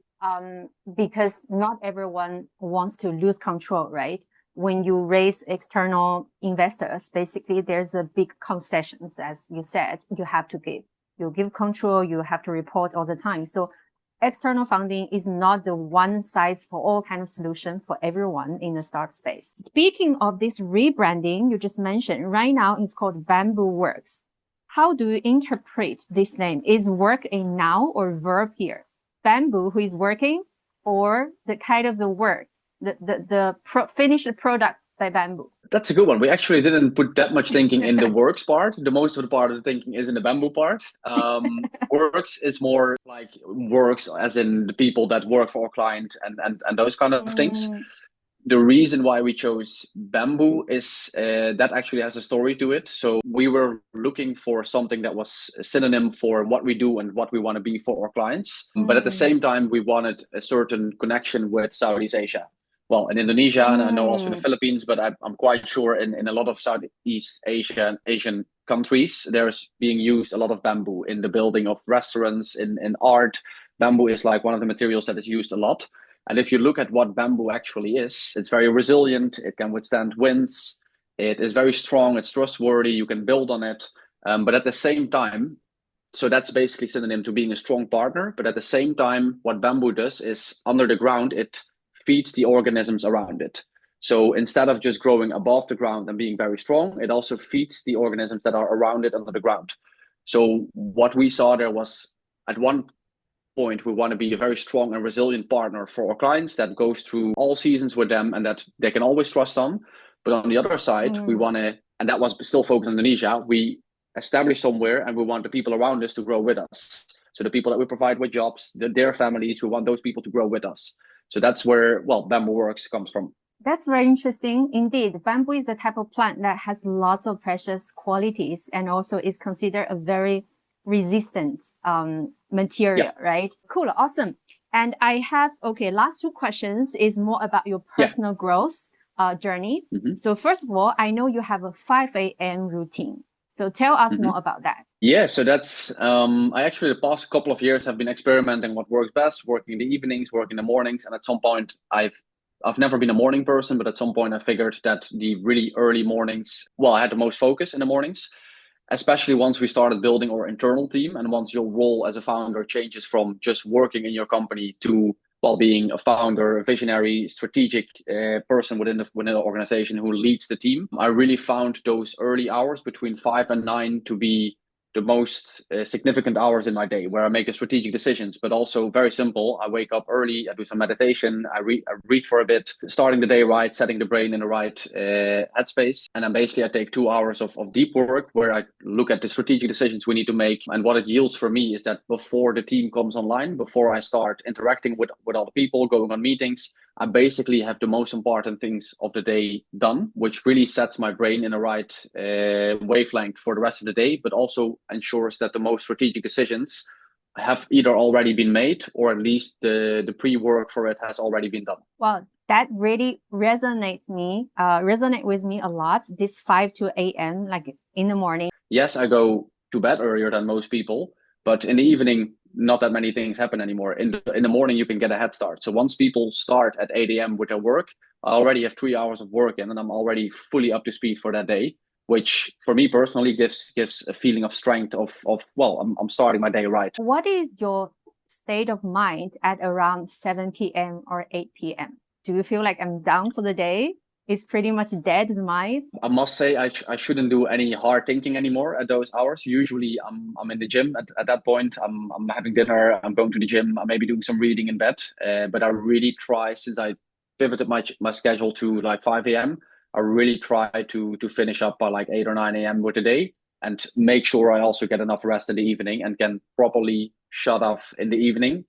[SPEAKER 2] because not everyone wants to lose control, right? When you raise external investors, basically there's a big concessions, as you said, you have to give. You give control, you have to report all the time. So external funding is not the one size for all kind of solution for everyone in the startup space. Speaking of this rebranding you just mentioned, right now it's called Bamboo Works. How do you interpret this name? Is work a noun or verb here? Bamboo, who is working, or the kind of the work, finished product by Bamboo?
[SPEAKER 1] That's a good one. We actually didn't put that much thinking in the works part. The most of the part of the thinking is in the Bamboo part. Works is more like works as in the people that work for our client and those kind of things. The reason why we chose Bamboo is that actually has a story to it. So we were looking for something that was a synonym for what we do and what we want to be for our clients. But at the same time, we wanted a certain connection with Southeast Asia. Well, in Indonesia, and I know also in the Philippines, but I'm quite sure in a lot of Southeast Asian countries, there's being used a lot of bamboo in the building of restaurants, in art. Bamboo is like one of the materials that is used a lot. And if you look at what bamboo actually is, it's very resilient. It can withstand winds. It is very strong. It's trustworthy. You can build on it. But at the same time, so that's basically synonym to being a strong partner. But at the same time, what bamboo does is under the ground, it feeds the organisms around it. So instead of just growing above the ground and being very strong, it also feeds the organisms that are around it under the ground. So what we saw there was at one point, we want to be a very strong and resilient partner for our clients that goes through all seasons with them and that they can always trust on. But on the other side, we want to, and that was still focused on Indonesia, we establish somewhere and we want the people around us to grow with us. So the people that we provide with jobs, their families, we want those people to grow with us. So that's where, well, Bamboo Works comes from.
[SPEAKER 2] That's very interesting. Indeed, bamboo is a type of plant that has lots of precious qualities and also is considered a very resistant material, right? Cool, awesome. And I have, last two questions is more about your personal growth journey. So first of all, I know you have a 5 a.m. routine. So tell us more about that.
[SPEAKER 1] Yeah, so that's, I actually the past couple of years have been experimenting what works best, working in the evenings, working in the mornings. And at some point, I've never been a morning person, but at some point I figured that the really early mornings, well, I had the most focus in the mornings, especially once we started building our internal team. And once your role as a founder changes from just working in your company to, well, being a founder, a visionary, strategic person within the organization who leads the team, I really found those early hours between 5 and 9 to be the most significant hours in my day where I make strategic decisions, but also very simple. I wake up early, I do some meditation, I read for a bit, starting the day right, setting the brain in the right headspace. And then basically I take 2 hours of deep work where I look at the strategic decisions we need to make. And what it yields for me is that before the team comes online, before I start interacting with other people, going on meetings, I basically have the most important things of the day done, which really sets my brain in the right wavelength for the rest of the day, but also ensures that the most strategic decisions have either already been made or at least the pre-work for it has already been done.
[SPEAKER 2] Well, that really resonate with me a lot, this 5 to 8 a.m., like in the morning.
[SPEAKER 1] Yes, I go to bed earlier than most people, but in the evening, not that many things happen anymore. In the morning, you can get a head start. So once people start at 8 a.m. with their work, I already have 3 hours of work in and I'm already fully up to speed for that day, which for me personally gives a feeling of strength of well, I'm starting my day right.
[SPEAKER 2] What is your state of mind at around 7 p.m. or 8 p.m.? Do you feel like I'm down for the day? It's pretty much dead mind.
[SPEAKER 1] I must say I shouldn't do any hard thinking anymore at those hours. Usually I'm in the gym at that point. I'm having dinner, I'm going to the gym, I'm maybe doing some reading in bed. But I really try, since I pivoted my schedule to like 5 a.m., I really try to finish up by like 8 or 9 a.m. with the day and make sure I also get enough rest in the evening and can properly shut off in the evening.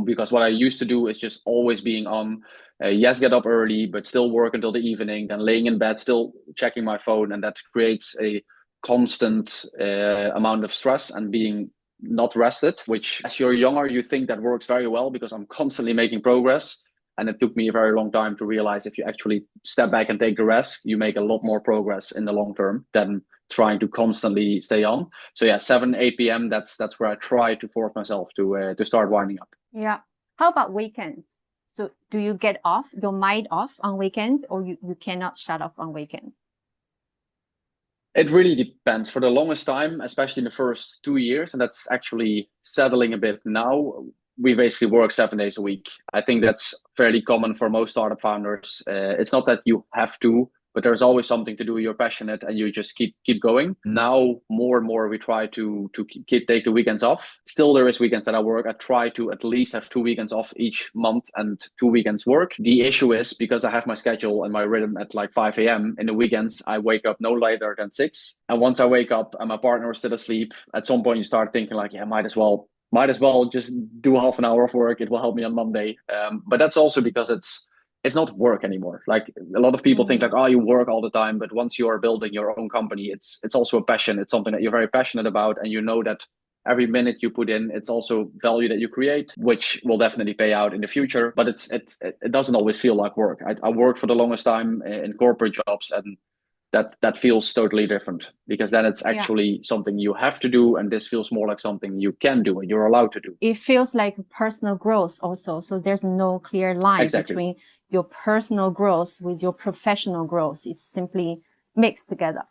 [SPEAKER 1] Because what I used to do is just always being on, yes, get up early, but still work until the evening, then laying in bed, still checking my phone. And that creates a constant amount of stress and being not rested, which as you're younger, you think that works very well because I'm constantly making progress. And it took me a very long time to realize if you actually step back and take the rest, you make a lot more progress in the long term than trying to constantly stay on. So yeah, 7, 8 p.m. That's where I try to force myself to start winding up.
[SPEAKER 2] Yeah. How about weekends? So do you get off your mind off on weekends, or you cannot shut off on weekends?
[SPEAKER 1] It really depends. For the longest time, especially in the first 2 years, and that's actually settling a bit now, we basically work 7 days a week. I think that's fairly common for most startup founders. It's not that you have to, but there's always something to do. You're passionate, and you just keep going. Now, more and more, we try to take the weekends off. Still, there is weekends that I work. I try to at least have 2 weekends off each month and 2 weekends work. The issue is because I have my schedule and my rhythm at like 5 a.m. in the weekends, I wake up no later than 6. And once I wake up and my partner is still asleep, at some point you start thinking like, yeah, might as well just do half an hour of work. It will help me on Monday. But that's also because it's not work anymore. Like a lot of people think like, oh, you work all the time, but once you are building your own company, it's also a passion. It's something that you're very passionate about, and you know that every minute you put in, it's also value that you create, which will definitely pay out in the future. But it doesn't always feel like work. I worked for the longest time in corporate jobs, and that feels totally different, because then it's actually something you have to do, and this feels more like something you can do and you're allowed to do.
[SPEAKER 2] It feels like personal growth also. So there's no clear line between your personal growth with your professional growth. It's simply mixed together.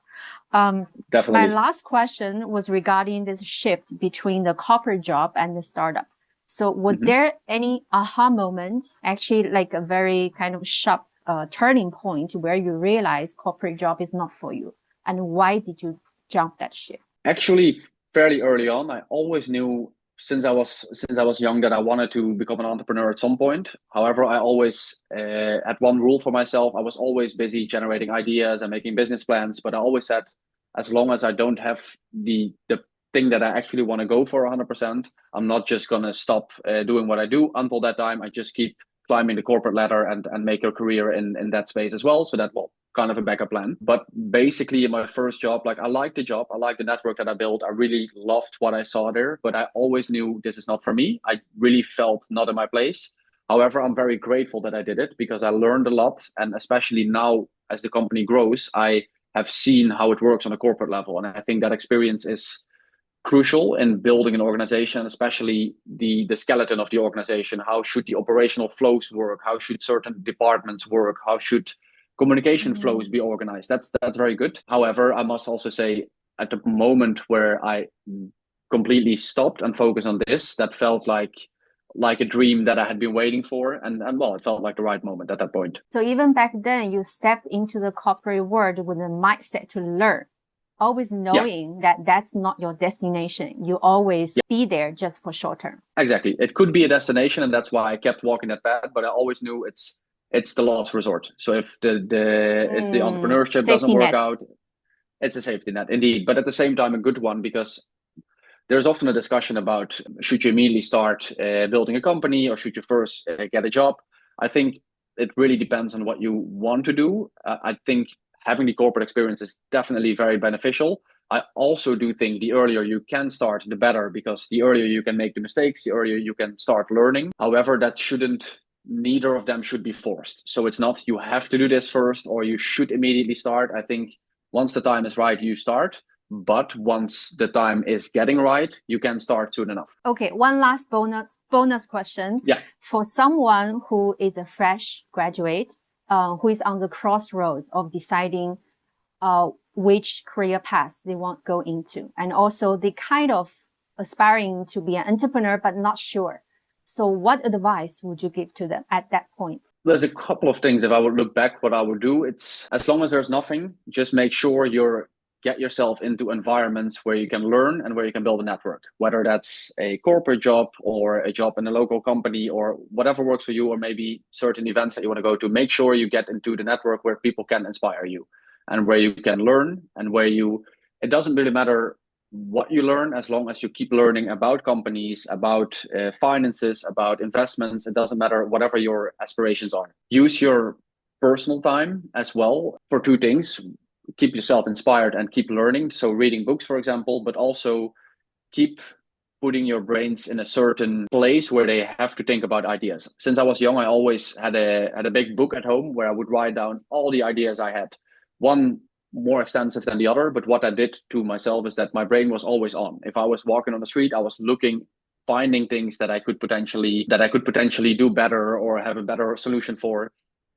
[SPEAKER 1] Definitely.
[SPEAKER 2] My last question was regarding this shift between the corporate job and the startup. So was there any aha moment, actually like a very kind of sharp turning point where you realize corporate job is not for you? And why did you jump that ship?
[SPEAKER 1] Actually, fairly early on, I always knew since I was young that I wanted to become an entrepreneur at some point. However, I always had one rule for myself. I was always busy generating ideas and making business plans, but I always said, as long as I don't have the thing that I actually want to go for 100%, I'm not just gonna stop doing what I do. Until that time, I just keep climbing the corporate ladder and make a career in that space as well. So that will kind of a backup plan. But basically in my first job, like I liked the job, I liked the network that I built. I really loved what I saw there, but I always knew this is not for me. I really felt not in my place. However, I'm very grateful that I did it, because I learned a lot. And especially now as the company grows, I have seen how it works on a corporate level. And I think that experience is crucial in building an organization, especially the skeleton of the organization. How should the operational flows work? How should certain departments work? How should communication flows be organized? That's very good. However, I must also say, at the moment where I completely stopped and focused on this, that felt like a dream that I had been waiting for. And well, it felt like the right moment at that point.
[SPEAKER 2] So even back then, you stepped into the corporate world with a mindset to learn, always knowing that that's not your destination. You always be there just for short term.
[SPEAKER 1] Exactly. It could be a destination, and that's why I kept walking that path, but I always knew it's the last resort. So if the entrepreneurship doesn't work out, it's a safety net indeed. But at the same time, a good one, because there's often a discussion about should you immediately start building a company, or should you first get a job? I think it really depends on what you want to do. I think having the corporate experience is definitely very beneficial. I also do think the earlier you can start, the better, because the earlier you can make the mistakes, the earlier you can start learning. However, neither of them should be forced. So it's not you have to do this first or you should immediately start. I think once the time is right, you start. But once the time is getting right, you can start soon enough.
[SPEAKER 2] Okay, one last bonus question.
[SPEAKER 1] Yeah.
[SPEAKER 2] For someone who is a fresh graduate, who is on the crossroad of deciding which career path they want to go into, and also they kind of aspiring to be an entrepreneur but not sure. So what advice would you give to them at that point?
[SPEAKER 1] There's a couple of things. If I would look back, what I would do, it's as long as there's nothing, just make sure get yourself into environments where you can learn and where you can build a network, whether that's a corporate job or a job in a local company or whatever works for you, or maybe certain events that you want to go to. Make sure you get into the network where people can inspire you and where you can learn, and it doesn't really matter what you learn, as long as you keep learning about companies, about finances, about investments. It doesn't matter, whatever your aspirations are. Use your personal time as well for two things. Keep yourself inspired and keep learning. So reading books, for example, but also keep putting your brains in a certain place where they have to think about ideas. Since I was young, I always had a big book at home where I would write down all the ideas I had. One more extensive than the other, but what I did to myself is that my brain was always on. If I was walking on the street, I was looking finding things that I could potentially do better or have a better solution for.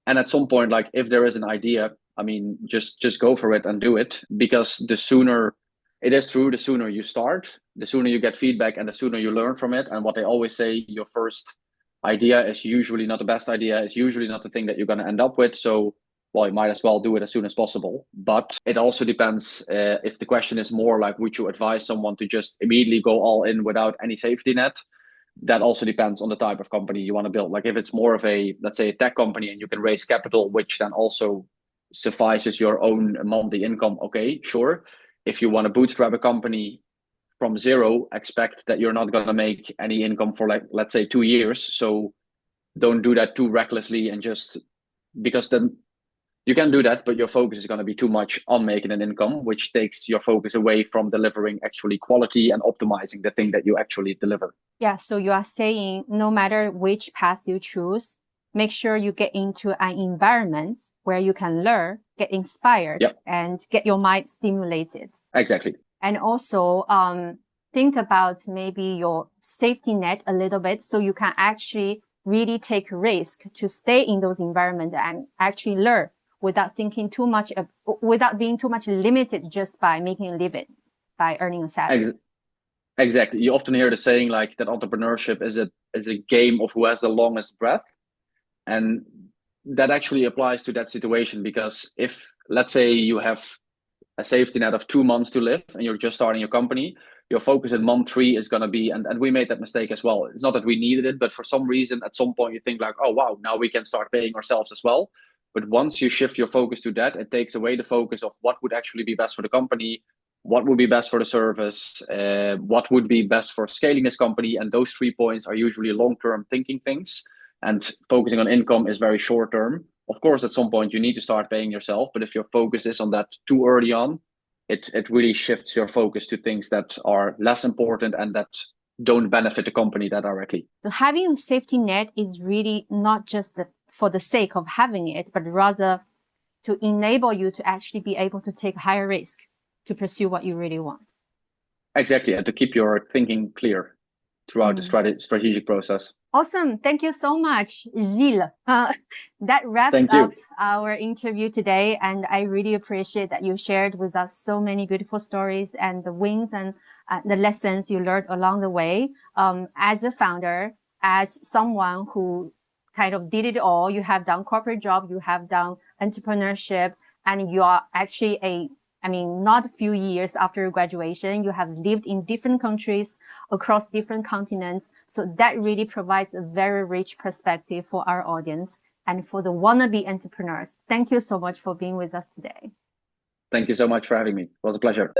[SPEAKER 1] And at some point, like if there is an idea, I mean, just go for it and do it, because the sooner it is true, the sooner you start, the sooner you get feedback and the sooner you learn from it. And what they always say, your first idea is usually not the best idea. It's usually not the thing that you're going to end up with. So, well, you might as well do it as soon as possible. But it also depends, if the question is more like, would you advise someone to just immediately go all in without any safety net? That also depends on the type of company you want to build. Like if it's more of a, let's say, a tech company and you can raise capital, which then also suffices your own monthly income, okay, sure. If you want to bootstrap a company from zero, expect that you're not going to make any income for, like, let's say 2 years. So don't do that too recklessly, and just because then you can do that, but your focus is going to be too much on making an income, which takes your focus away from delivering actually quality and optimizing the thing that you actually deliver.
[SPEAKER 2] Yeah, so you are saying no matter which path you choose, make sure you get into an environment where you can learn, get inspired,
[SPEAKER 1] Yep.
[SPEAKER 2] and get your mind stimulated.
[SPEAKER 1] Exactly.
[SPEAKER 2] And also think about maybe your safety net a little bit, so you can actually really take risk to stay in those environments and actually learn without thinking too much, without being too much limited just by making a living, by earning a salary.
[SPEAKER 1] Exactly. You often hear the saying like that entrepreneurship is a game of who has the longest breath. And that actually applies to that situation, because if, let's say, you have a safety net of 2 months to live and you're just starting your company, your focus in month 3 is going to be, and we made that mistake as well. It's not that we needed it, but for some reason, at some point you think like, oh, wow, now we can start paying ourselves as well. But once you shift your focus to that, it takes away the focus of what would actually be best for the company, what would be best for the service, what would be best for scaling this company. And those 3 points are usually long-term thinking things. And focusing on income is very short-term. Of course, at some point you need to start paying yourself, but if your focus is on that too early on, it really shifts your focus to things that are less important and that don't benefit the company that directly.
[SPEAKER 2] So having a safety net is really not just for the sake of having it, but rather to enable you to actually be able to take higher risk to pursue what you really want.
[SPEAKER 1] Exactly, and to keep your thinking clear throughout the strategic process.
[SPEAKER 2] Awesome. Thank you so much, Gilles. That wraps up our interview today. And I really appreciate that you shared with us so many beautiful stories and the wins and the lessons you learned along the way. As a founder, as someone who kind of did it all, you have done corporate job, you have done entrepreneurship, and you are actually not a few years after graduation, you have lived in different countries across different continents. So that really provides a very rich perspective for our audience and for the wannabe entrepreneurs. Thank you so much for being with us today.
[SPEAKER 1] Thank you so much for having me. It was a pleasure.